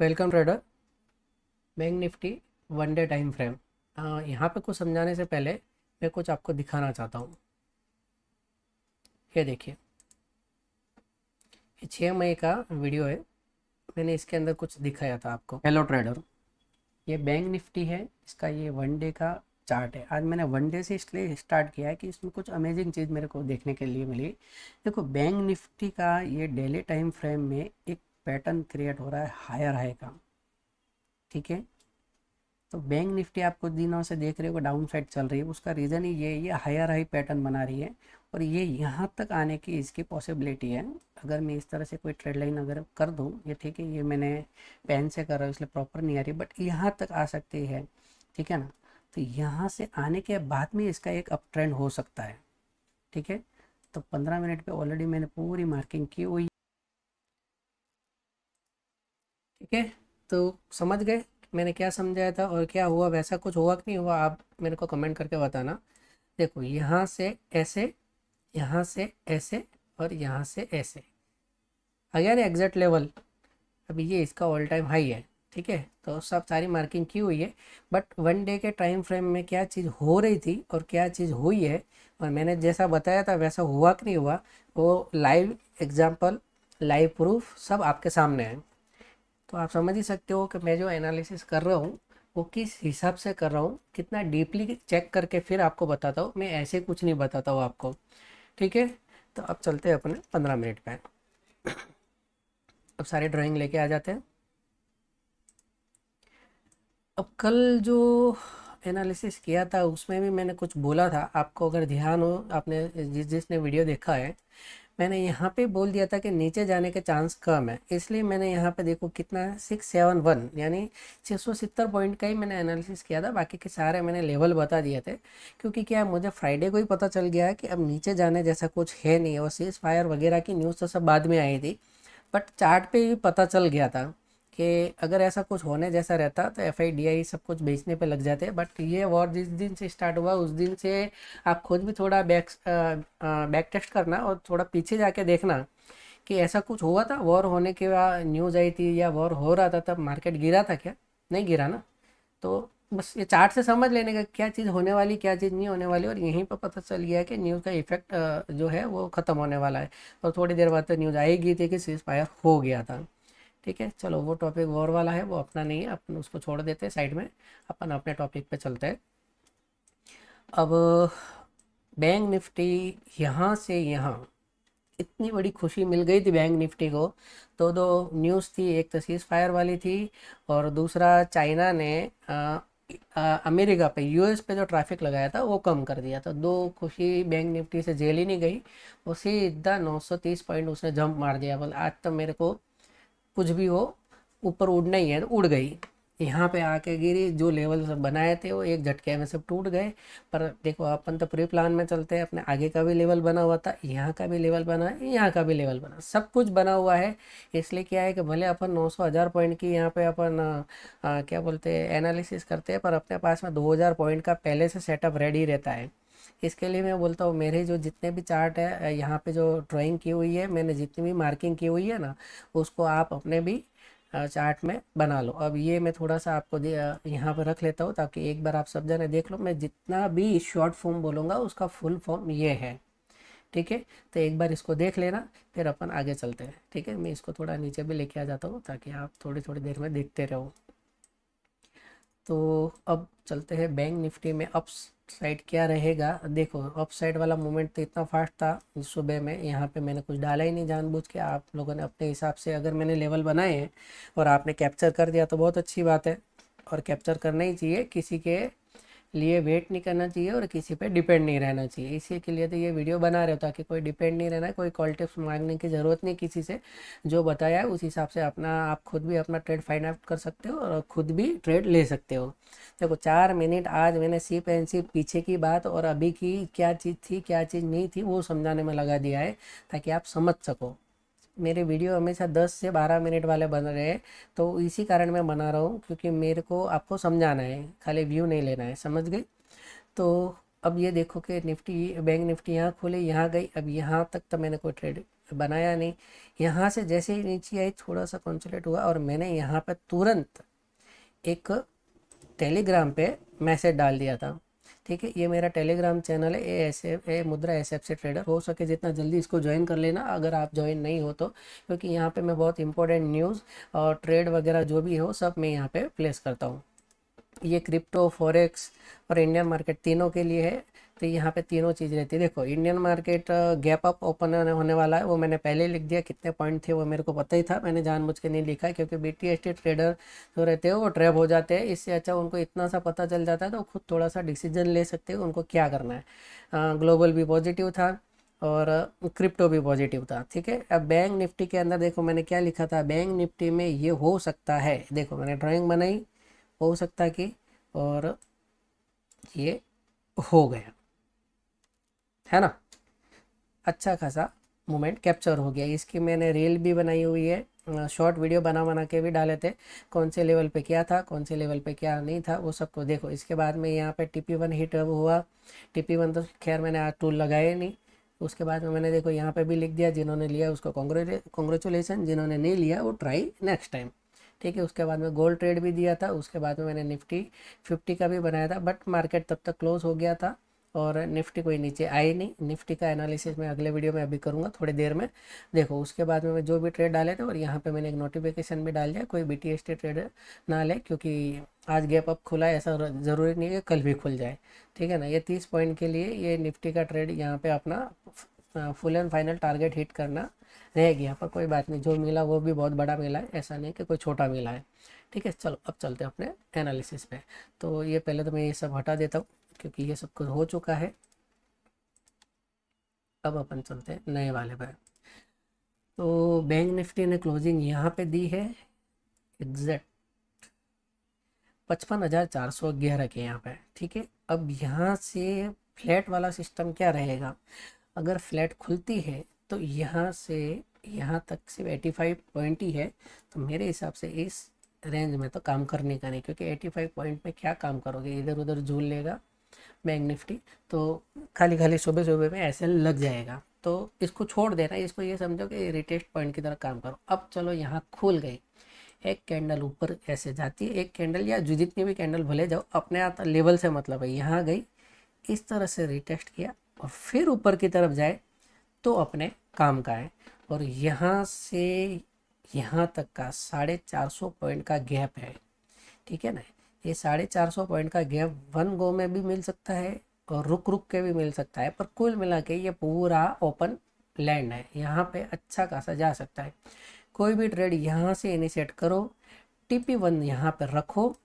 Welcome trader. Bank Nifty one day time frame. यहाँ पे कुछ समझाने से पहले मैं कुछ आपको दिखाना चाहता हूँ। ये देखिए, ये 6 मई का वीडियो है। मैंने इसके अंदर कुछ दिखाया था आपको। हेलो ट्रेडर, ये बैंक निफ्टी है, इसका ये वन डे का चार्ट है। आज मैंने वन डे से इसलिए स्टार्ट किया है कि इसमें कुछ अमेजिंग चीज़ मेरे को देखने के लिए मिली। देखो, बैंक निफ्टी का ये डेली टाइम फ्रेम में एक पैटर्न क्रिएट हो रहा है हायर हाई का। ठीक है, तो बैंक निफ्टी आप कुछ दिनों से देख रहे हो डाउन साइड चल रही है। उसका रीज़न ही ये हायर हाई पैटर्न बना रही है और ये यहाँ तक आने की इसकी पॉसिबिलिटी है। अगर मैं इस तरह से कोई ट्रेड लाइन अगर कर दूँ, ये ठीक है, ये मैंने पेन से कर रहा हूँ इसलिए प्रॉपर नहीं आ रही, बट यहाँ तक आ सकती है। ठीक है ना, तो यहाँ से आने के बाद में इसका एक अप ट्रेंड हो सकता है। ठीक है, तो 15 मिनट पे ऑलरेडी मैंने पूरी मार्किंग की हुई। ठीक है, तो समझ गए मैंने क्या समझाया था और क्या हुआ, वैसा कुछ हुआ कि नहीं हुआ, आप मेरे को कमेंट करके बताना। देखो, यहाँ से ऐसे, यहाँ से ऐसे और यहाँ से ऐसे आ गया ना एग्जैक्ट लेवल। अभी ये इसका ऑल टाइम हाई है। ठीक है, तो सब सारी मार्किंग की हुई है, बट वन डे के टाइम फ्रेम में क्या चीज़ हो रही थी और क्या चीज़ हुई है और मैंने जैसा बताया था वैसा हुआ कि नहीं हुआ, वो लाइव एग्जाम्पल, लाइव प्रूफ सब आपके सामने है। तो आप समझ ही सकते हो कि मैं जो एनालिसिस कर रहा हूँ वो किस हिसाब से कर रहा हूँ, कितना डीपली चेक करके फिर आपको बताता हूँ। मैं ऐसे कुछ नहीं बताता हूँ आपको। ठीक है, तो अब चलते हैं अपने 15 मिनट पे। अब सारे ड्राइंग लेके आ जाते हैं। अब कल जो एनालिसिस किया था उसमें भी मैंने कुछ बोला था आपको, अगर ध्यान हो, आपने जिसने वीडियो देखा है, मैंने यहाँ पे बोल दिया था कि नीचे जाने के चांस कम है। इसलिए मैंने यहाँ पे देखो कितना है, 671 यानी 670 पॉइंट का ही मैंने एनालिसिस किया था। बाकी के सारे मैंने लेवल बता दिए थे, क्योंकि क्या है, मुझे फ्राइडे को ही पता चल गया है कि अब नीचे जाने जैसा कुछ है नहीं। और सीज फायर वगैरह की न्यूज़ तो सब बाद में आई थी, बट चार्ट पे भी पता चल गया था कि अगर ऐसा कुछ होने जैसा रहता तो FIDI सब कुछ बेचने पे लग जाते। बट ये वॉर जिस दिन से स्टार्ट हुआ उस दिन से आप खुद भी थोड़ा बैक टेस्ट करना और थोड़ा पीछे जाके देखना कि ऐसा कुछ हुआ था। वॉर होने के बाद न्यूज़ आई थी या वॉर हो रहा था तब मार्केट गिरा था क्या? नहीं गिरा ना। तो बस ये चार्ट से समझ लेने का क्या चीज़ होने वाली क्या चीज़ नहीं होने वाली, और यहीं पर पता चल गया है कि न्यूज़ का इफेक्ट जो है वो ख़त्म होने वाला है। और थोड़ी देर बाद तो न्यूज़ आएगी थी कि सीज फायर हो गया था। ठीक है, चलो वो टॉपिक वॉर वाला है, वो अपना नहीं है, अपन उसको छोड़ देते हैं साइड में। अपन अपने टॉपिक पे चलते हैं। अब बैंक निफ्टी यहाँ से यहाँ इतनी बड़ी खुशी मिल गई थी बैंक निफ्टी को। तो दो न्यूज़ थी, एक तो सीज फायर वाली थी और दूसरा चाइना ने अमेरिका पे, US पे जो ट्रैफिक लगाया था वो कम कर दिया। तो दो खुशी बैंक निफ्टी से झेली नहीं गई, वो सीधा 930 पॉइंट उसने जंप मार दिया। बोल आज तो मेरे को कुछ भी हो, ऊपर उड़ना ही है, तो उड़ गई। यहाँ पे आके गिरी, जो लेवल सब बनाए थे वो एक झटके में सब टूट गए। पर देखो, अपन तो प्री प्लान में चलते हैं, अपने आगे का भी लेवल बना हुआ था, यहाँ का भी लेवल बना है, यहाँ का भी लेवल बना, सब कुछ बना हुआ है। इसलिए क्या है कि भले अपन 900 1000 पॉइंट की यहाँ पे अपन क्या बोलते हैं एनालिसिस करते हैं, पर अपने पास में 2000 पॉइंट का पहले से सेटअप रेडी रहता है। इसके लिए मैं बोलता हूँ, मेरे जो जितने भी चार्ट है यहाँ पे जो ड्राइंग की हुई है, मैंने जितनी भी मार्किंग की हुई है ना, उसको आप अपने भी चार्ट में बना लो। अब ये मैं थोड़ा सा आपको यहाँ पर रख लेता हूँ ताकि एक बार आप सब जने देख लो। मैं जितना भी शॉर्ट फॉर्म बोलूँगा उसका फुल फॉर्म ये है। ठीक है, तो एक बार इसको देख लेना, फिर अपन आगे चलते हैं। ठीक है, मैं इसको थोड़ा नीचे भी लेके आ जाता हूँ ताकि आप थोड़ी थोड़ी देर में देखते रहो। तो अब चलते हैं बैंक निफ्टी में अप साइड क्या रहेगा। देखो, अप साइड वाला मूवमेंट तो इतना फास्ट था सुबह में, यहाँ पे मैंने कुछ डाला ही नहीं जानबूझ के। आप लोगों ने अपने हिसाब से, अगर मैंने लेवल बनाए हैं और आपने कैप्चर कर दिया तो बहुत अच्छी बात है। और कैप्चर करना ही चाहिए, किसी के लिए वेट नहीं करना चाहिए और किसी पे डिपेंड नहीं रहना चाहिए। इसी के लिए तो ये वीडियो बना रहे हो, ताकि कोई डिपेंड नहीं रहना है, कोई कॉल टिप्स मांगने की ज़रूरत नहीं किसी से। जो बताया है उस हिसाब से अपना आप खुद भी अपना ट्रेड फाइंड आउट कर सकते हो और खुद भी ट्रेड ले सकते हो। देखो, 4 मिनट आज मैंने सिर्फ एंड सिर्फ पीछे की बात और अभी की क्या चीज़ थी क्या चीज़ नहीं थी वो समझाने में लगा दिया है, ताकि आप समझ सको। मेरे वीडियो हमेशा 10 से 12 मिनट वाले बन रहे हैं, तो इसी कारण मैं बना रहा हूँ, क्योंकि मेरे को आपको समझाना है, खाली व्यू नहीं लेना है। समझ गए? तो अब ये देखो कि निफ्टी, बैंक निफ्टी यहाँ खोले, यहाँ गई। अब यहाँ तक तो मैंने कोई ट्रेड बनाया नहीं। यहाँ से जैसे ही नीचे आई थोड़ा सा कंसोलिडेट हुआ और मैंने यहाँ पे तुरंत एक टेलीग्राम पे मैसेज डाल दिया था। ठीक है, ये मेरा टेलीग्राम चैनल है, ए मुद्रा एसएफ ट्रेडर। हो सके जितना जल्दी इसको ज्वाइन कर लेना अगर आप ज्वाइन नहीं हो तो, क्योंकि यहाँ पे मैं बहुत इंपॉर्टेंट न्यूज़ और ट्रेड वगैरह जो भी हो सब मैं यहाँ पे प्लेस करता हूँ। ये क्रिप्टो, फॉरेक्स और इंडियन मार्केट तीनों के लिए है। तो यहाँ पे तीनों चीज़ रहती है। देखो Indian market gap up open होने वाला है, वो मैंने पहले लिख दिया। कितने पॉइंट थे वो मेरे को पता ही था, मैंने जानबूझ के नहीं लिखा है, क्योंकि बीटीएसटी ट्रेडर जो रहते हैं वो ट्रैप हो जाते हैं। इससे अच्छा उनको इतना सा पता चल जाता है तो खुद थोड़ा सा डिसीजन ले सकते हैं उनको क्या करना है। ग्लोबल भी पॉजिटिव था और क्रिप्टो भी पॉजिटिव था। ठीक है, अब बैंक निफ्टी के अंदर देखो मैंने क्या लिखा था। बैंक निफ्टी में ये हो सकता है, देखो मैंने ड्राइंग बनाई, हो सकता कि, और ये हो गया, है ना। अच्छा खासा मोमेंट कैप्चर हो गया। इसकी मैंने रील भी बनाई हुई है, शॉर्ट वीडियो बना के भी डाले थे, कौन से लेवल पे क्या था, कौन से लेवल पे क्या नहीं था, वो सबको देखो। इसके बाद में यहाँ पे TP1 हिट हुआ। TP1 तो खैर मैंने आज टूल लगाया नहीं। उसके बाद में मैंने देखो यहाँ पे भी लिख दिया, जिन्होंने लिया उसको कॉन्ग्रेचुलेसन, जिन्होंने नहीं लिया वो ट्राई नेक्स्ट टाइम। ठीक है, उसके बाद में गोल्ड ट्रेड भी दिया था। उसके बाद में मैंने निफ्टी 50 का भी बनाया था, बट मार्केट तब तक क्लोज हो गया था और निफ्टी कोई नीचे आई नहीं। निफ्टी का एनालिसिस मैं अगले वीडियो में अभी करूँगा थोड़ी देर में। देखो उसके बाद में मैं जो भी ट्रेड डाले थे, और यहाँ पे मैंने एक नोटिफिकेशन भी डाल दिया, कोई BTST ट्रेड ना ले, क्योंकि आज गैप अप खुला है, ऐसा ज़रूरी नहीं है कि कल भी खुल जाए। ठीक है ना। ये 30 पॉइंट के लिए ये निफ्टी का ट्रेड यहाँ पे अपना full and final target hit करना रह गया, पर कोई बात नहीं, जो मिला वो भी बहुत बड़ा मिला है, ऐसा नहीं कि कोई छोटा मिला है। ठीक है, चलो अब चलते हैं अपने एनालिसिस पे। तो ये पहले तो मैं ये सब हटा देता हूँ क्योंकि ये सब कुछ हो चुका है। अब अपन चलते हैं नए वाले पे। तो बैंक निफ्टी ने क्लोजिंग यहाँ पे दी है एग्जैक्ट 55,411 के यहाँ पे। ठीक है, अब यहाँ से फ्लैट वाला सिस्टम क्या रहेगा। अगर फ्लैट खुलती है तो यहाँ से यहाँ तक सिर्फ 85 पॉइंट ही है, तो मेरे हिसाब से इस रेंज में तो काम करने का नहीं, क्योंकि 85 पॉइंट में क्या काम करोगे, इधर उधर झूल लेगा बैंक निफ्टी, तो खाली खाली सुबह सुबह में ऐसे लग जाएगा। तो इसको छोड़ देना, इसको ये समझो कि रिटेस्ट पॉइंट की तरह काम करो। अब चलो यहाँ खुल गई, एक कैंडल ऊपर ऐसे जाती है, एक कैंडल या जो जितनी भी कैंडल भले जाओ, अपने आप लेवल से मतलब है। यहाँ गई, इस तरह से रिटेस्ट किया और फिर ऊपर की तरफ जाए तो अपने काम का है। और यहाँ से यहाँ तक का 450 पॉइंट का गैप है। ठीक है ना, ये 450 पॉइंट का गैप वन गो में भी मिल सकता है और रुक रुक के भी मिल सकता है, पर कुल मिला के ये पूरा ओपन लैंड है, यहाँ पे अच्छा खासा जा सकता है। कोई भी ट्रेड यहाँ से इनिशिएट करो, TP1 यहाँ पर रखो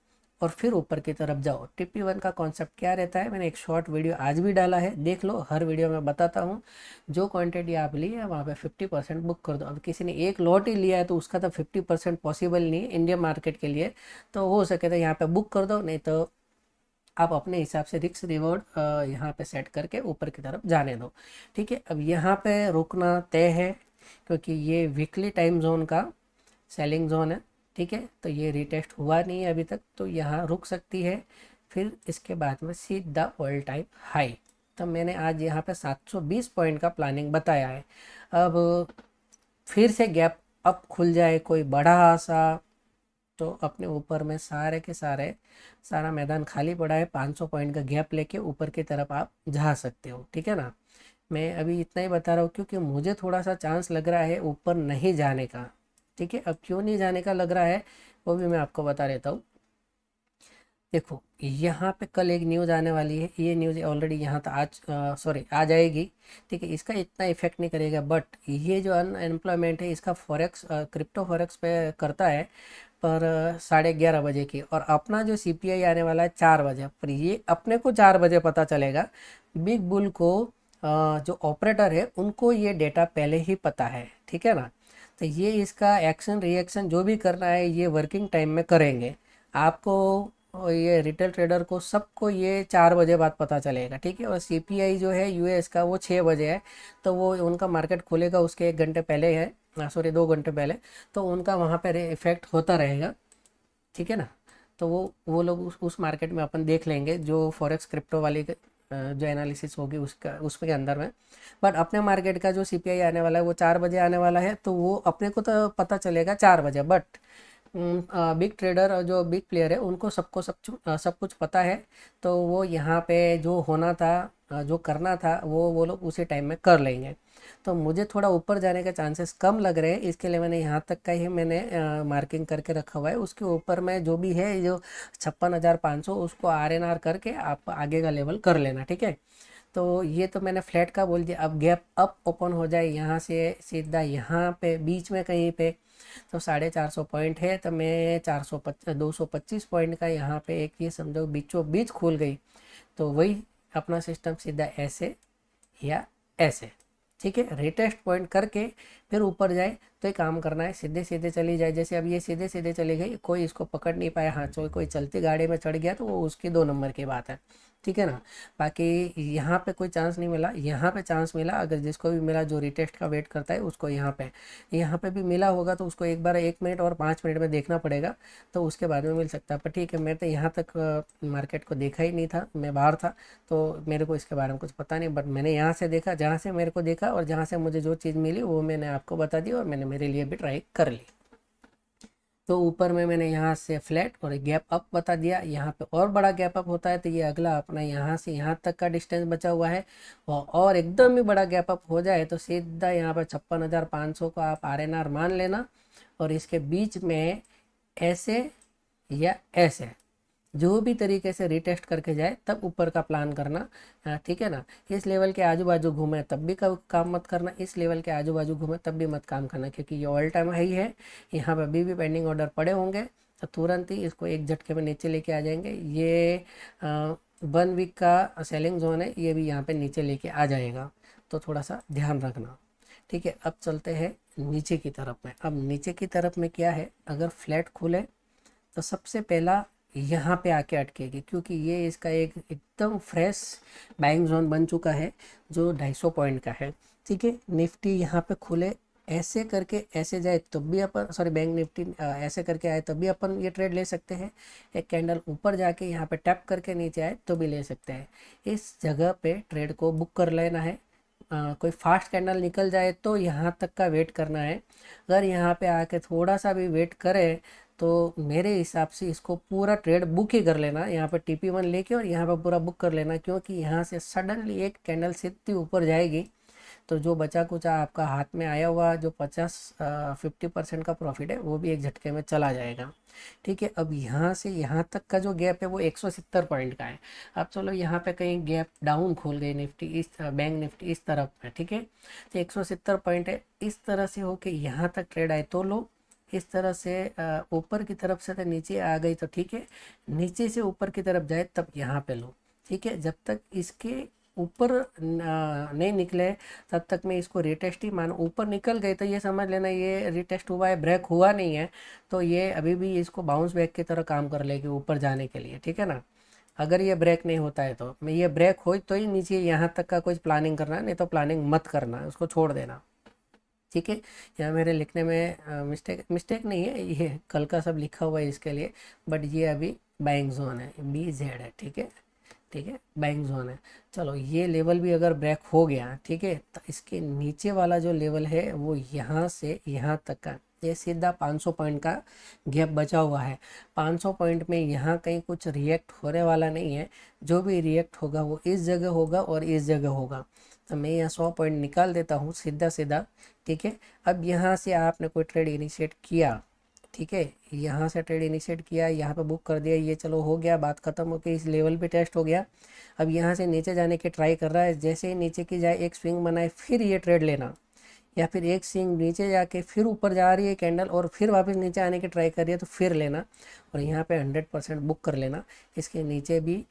और फिर ऊपर की तरफ जाओ। TP1 का कॉन्सेप्ट क्या रहता है, मैंने एक शॉर्ट वीडियो आज भी डाला है, देख लो। हर वीडियो में बताता हूँ, जो क्वांटिटी आप ली है वहाँ पे 50% बुक कर दो। अब किसी ने एक लॉट ही लिया है तो उसका तो 50% पॉसिबल नहीं है इंडियन मार्केट के लिए, तो हो सके तो यहाँ पे बुक कर दो, नहीं तो आप अपने हिसाब से रिस्क रिवॉर्ड यहाँ पे सेट करके ऊपर की तरफ जाने दो। ठीक है, अब यहाँ पे रुकना तय है, क्योंकि ये वीकली टाइम जोन का सेलिंग जोन है। ठीक है, तो ये रिटेस्ट हुआ नहीं है अभी तक, तो यहाँ रुक सकती है। फिर इसके बाद में सीधा ऑल टाइम हाई। तो मैंने आज यहाँ पे 720 पॉइंट का प्लानिंग बताया है। अब फिर से गैप अप खुल जाए कोई बड़ा सा, तो अपने ऊपर में सारे के सारे सारा मैदान खाली पड़ा है, 500 पॉइंट का गैप लेके ऊपर की तरफ आप जा सकते हो। ठीक है ना, मैं अभी इतना ही बता रहा हूँ क्योंकि मुझे थोड़ा सा चांस लग रहा है ऊपर नहीं जाने का। ठीक है, अब क्यों नहीं जाने का लग रहा है वो भी मैं आपको बता देता हूँ। देखो यहाँ पे कल एक न्यूज़ आने वाली है, ये न्यूज़ ऑलरेडी यहाँ तक आज सॉरी आ जाएगी। ठीक है, इसका इतना इफेक्ट नहीं करेगा, बट ये जो अनएम्प्लॉयमेंट है इसका फॉरेक्स क्रिप्टो फॉरेक्स पे करता है पर 11:30 बजे की, और अपना जो CPI आने वाला है 4 बजे, पर ये अपने को 4 बजे पता चलेगा। बिग बुल को जो ऑपरेटर है उनको ये डेटा पहले ही पता है। ठीक है ना, तो ये इसका एक्शन रिएक्शन जो भी करना है ये वर्किंग टाइम में करेंगे। आपको और ये रिटेल ट्रेडर को सबको ये 4 बजे बाद पता चलेगा। ठीक है, और CPI जो है US का वो 6 बजे है, तो वो उनका मार्केट खुलेगा उसके 1 घंटे पहले है, सॉरी 2 घंटे पहले, तो उनका वहाँ पर इफेक्ट होता रहेगा। ठीक है ना, तो वो लोग उस मार्केट में अपन देख लेंगे जो फॉरेक्स क्रिप्टो वाली जो एनालिसिस होगी उसका उसके अंदर में। बट अपने मार्केट का जो सीपीआई आने वाला है वो 4 बजे आने वाला है, तो वो अपने को तो पता चलेगा 4 बजे। बट बिग ट्रेडर और जो बिग प्लेयर है उनको सब कुछ पता है, तो वो यहाँ पे जो होना था, जो करना था वो लोग उसी टाइम में कर लेंगे। तो मुझे थोड़ा ऊपर जाने के चांसेस कम लग रहे हैं, इसके लिए मैंने यहाँ तक का ही मैंने मार्किंग करके रखा हुआ है। उसके ऊपर में जो भी है जो 56,500 उसको RNR करके आप आगे का लेवल कर लेना, ठीक है। तो ये तो मैंने फ्लैट का बोल दिया। अब गैप अप ओपन हो जाए यहाँ से सीधा यहाँ पे बीच में कहीं पे, तो 450 पॉइंट है, तो मैं 225 पॉइंट का यहाँ पे एक ये समझो बीचों बीच खुल गई, तो वही अपना सिस्टम सीधा ऐसे या ऐसे, ठीक है, रिटेस्ट पॉइंट करके फिर ऊपर जाए। तो ये काम करना है, सीधे सीधे चली जाए। जैसे अब ये सीधे सीधे चली गई, कोई इसको पकड़ नहीं पाया, हाँ कोई चलती गाड़ी में चढ़ गया तो वो उसकी 2 नंबर की बात है, ठीक है ना। बाकी यहाँ पे कोई चांस नहीं मिला, यहाँ पे चांस मिला। अगर जिसको भी मिला जो रिटेस्ट का वेट करता है उसको यहाँ पे भी मिला होगा, तो उसको एक बार 1 मिनट और 5 मिनट में देखना पड़ेगा, तो उसके बाद में मिल सकता है। पर ठीक है, मैं तो यहाँ तक मार्केट को देखा ही नहीं था, मैं बाहर था, तो मेरे को इसके बारे में कुछ पता नहीं। बट मैंने यहाँ से देखा, जहाँ से मेरे को देखा और जहाँ से मुझे जो चीज़ मिली वो मैंने आपको बता दी, और मैंने मेरे लिए भी ट्राई कर ली। तो ऊपर में मैंने यहाँ से फ्लैट और गैप अप बता दिया। यहाँ पे और बड़ा गैप अप होता है तो ये अगला अपना यहाँ से यहाँ तक का डिस्टेंस बचा हुआ है, और एकदम ही बड़ा गैप अप हो जाए तो सीधा यहाँ पर 56,500 को आप RNR मान लेना, और इसके बीच में ऐसे या ऐसे जो भी तरीके से रिटेस्ट करके जाए तब ऊपर का प्लान करना, ठीक है ना। इस लेवल के आजू बाजू घूमे तब भी काम मत करना, इस लेवल के आजू बाजू घूमे तब भी मत काम करना, क्योंकि ये ऑल टाइम हाई है। यहाँ पर अभी भी पेंडिंग ऑर्डर पड़े होंगे, तो तुरंत ही इसको एक झटके में नीचे लेके आ जाएंगे। ये 1 वीक का सेलिंग जोन है, ये भी यहाँ पे नीचे लेके आ जाएगा, तो थोड़ा सा ध्यान रखना, ठीक है। अब चलते हैं नीचे की तरफ में। अब नीचे की तरफ में क्या है, अगर फ्लैट खुले तो सबसे पहला यहाँ पे आके अटकेगी, क्योंकि ये इसका एक एकदम फ्रेश बाइंग जोन बन चुका है जो 250 पॉइंट का है, ठीक है। निफ्टी यहाँ पे खुले ऐसे करके ऐसे जाए तब भी अपन, सॉरी बैंक निफ्टी ऐसे करके आए तब भी अपन ये ट्रेड ले सकते हैं। एक कैंडल ऊपर जाके यहाँ पे टैप करके नीचे आए तो भी ले सकते हैं। इस जगह पे ट्रेड को बुक कर लेना है। कोई फास्ट कैंडल निकल जाए तो यहाँ तक का वेट करना है। अगर यहाँ पे आके थोड़ा सा भी वेट करे तो मेरे हिसाब से इसको पूरा ट्रेड बुक ही कर लेना, यहाँ पर TP1 लेके और यहाँ पर पूरा बुक कर लेना, क्योंकि यहाँ से सडनली एक कैंडल सीधी ऊपर जाएगी तो जो बचा कुचा आपका हाथ में आया हुआ जो 50% का प्रॉफिट है वो भी एक झटके में चला जाएगा, ठीक है। अब यहाँ से यहाँ तक का जो गैप है वो 170 पॉइंट का है। अब चलो यहाँ पे कहीं गैप डाउन खोल गई निफ्टी, इस बैंक निफ्टी इस तरफ में, ठीक है, तो 170 पॉइंट है। इस तरह से होके यहाँ तक ट्रेड आए तो लो, इस तरह से ऊपर की तरफ से तो नीचे आ गई तो ठीक है, नीचे से ऊपर की तरफ जाए तब यहाँ पे लो, ठीक है। जब तक इसके ऊपर नहीं निकले तब तक मैं इसको रिटेस्ट ही मान। ऊपर निकल गए तो ये समझ लेना ये रिटेस्ट हुआ है, ब्रेक हुआ नहीं है, तो ये अभी भी इसको बाउंस बैक की तरह काम कर लेगी ऊपर जाने के लिए, ठीक है ना। अगर ये ब्रेक नहीं होता है तो मैं ये ब्रेक हो तो ही नीचे यहाँ तक का कुछ प्लानिंग करना, नहीं तो प्लानिंग मत करना, उसको छोड़ देना, ठीक है। यहाँ मेरे लिखने में मिस्टेक नहीं है, ये कल का सब लिखा हुआ है इसके लिए, बट ये अभी बाइंग जोन है, BZ है, ठीक है, ठीक है, बाइंग जोन है। चलो ये लेवल भी अगर ब्रेक हो गया, ठीक है, तो इसके नीचे वाला जो लेवल है वो यहाँ से यहाँ तक का, ये सीधा 500 पॉइंट का गैप बचा हुआ है। 500 पॉइंट में यहाँ कहीं कुछ रिएक्ट होने वाला नहीं है, जो भी रिएक्ट होगा वो इस जगह होगा और इस जगह होगा। तो मैं यहाँ 100 पॉइंट निकाल देता हूँ सीधा सीधा, ठीक है। अब यहाँ से आपने कोई ट्रेड इनिशिएट किया, ठीक है, यहाँ से ट्रेड इनिशिएट किया, यहाँ पे बुक कर दिया, ये चलो हो गया, बात खत्म हो गई, इस लेवल पे टेस्ट हो गया। अब यहाँ से नीचे जाने की ट्राई कर रहा है, जैसे ही नीचे की जाए एक स्विंग बनाए फिर ये ट्रेड लेना, या फिर एक स्विंग नीचे जाके फिर ऊपर जा रही है कैंडल और फिर वापस नीचे आने की ट्राई कर रही है तो फिर लेना, और यहाँ पे 100% बुक कर लेना। इसके नीचे भी,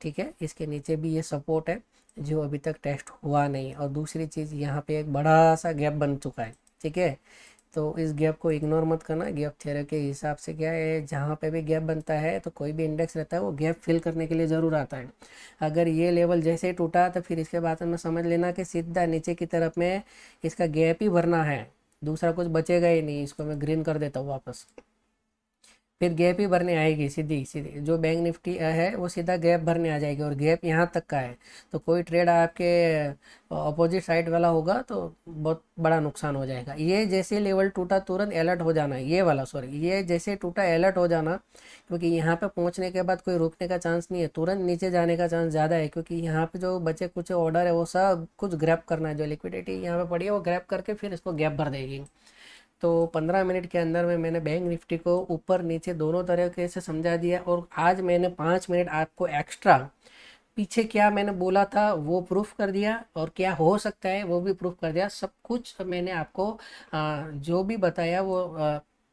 ठीक है, इसके नीचे भी ये सपोर्ट है जो अभी तक टेस्ट हुआ नहीं। और दूसरी चीज़ यहाँ पे एक बड़ा सा गैप बन चुका है, ठीक है, तो इस गैप को इग्नोर मत करना। गैप थ्योरी के हिसाब से क्या है, जहाँ पे भी गैप बनता है तो कोई भी इंडेक्स रहता है वो गैप फिल करने के लिए ज़रूर आता है। अगर ये लेवल जैसे ही टूटा तो फिर इसके बाद में समझ लेना कि सीधा नीचे की तरफ में इसका गैप ही भरना है, दूसरा कुछ बचेगा ही नहीं। इसको मैं ग्रीन कर देता हूँ वापस। फिर गैप ही भरने आएगी, सीधी सीधी जो बैंक निफ्टी है वो सीधा गैप भरने आ जाएगी, और गैप यहाँ तक का है। तो कोई ट्रेड आपके अपोजिट साइड वाला होगा तो बहुत बड़ा नुकसान हो जाएगा। ये जैसे लेवल टूटा तुरंत अलर्ट हो जाना, ये वाला सॉरी, ये जैसे टूटा अलर्ट हो जाना, क्योंकि यहाँ पे पहुँचने के बाद कोई रुकने का चांस नहीं है, तुरंत नीचे जाने का चांस ज़्यादा है, क्योंकि यहाँ पे जो बचे कुछ ऑर्डर है वो सब कुछ ग्रैब करना है, जो लिक्विडिटी यहाँ पे पड़ी है वो ग्रैब करके फिर इसको गैप भर देगी। तो 15 मिनट के अंदर में मैंने बैंक निफ्टी को ऊपर नीचे दोनों तरीके से समझा दिया, और आज मैंने 5 मिनट आपको एक्स्ट्रा पीछे क्या मैंने बोला था वो प्रूफ कर दिया, और क्या हो सकता है वो भी प्रूफ कर दिया। सब कुछ मैंने आपको जो भी बताया वो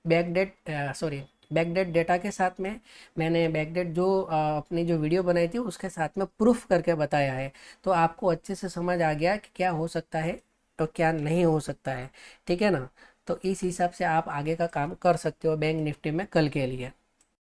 बैकडेट सॉरी बैकडेट डेटा के साथ में, मैंने बैकडेट जो अपनी जो वीडियो बनाई थी उसके साथ में प्रूफ करके बताया है। तो आपको अच्छे से समझ आ गया कि क्या हो सकता है और क्या नहीं हो सकता है, ठीक है ना। तो इस हिसाब से आप आगे का काम कर सकते हो बैंक निफ्टी में कल के लिए।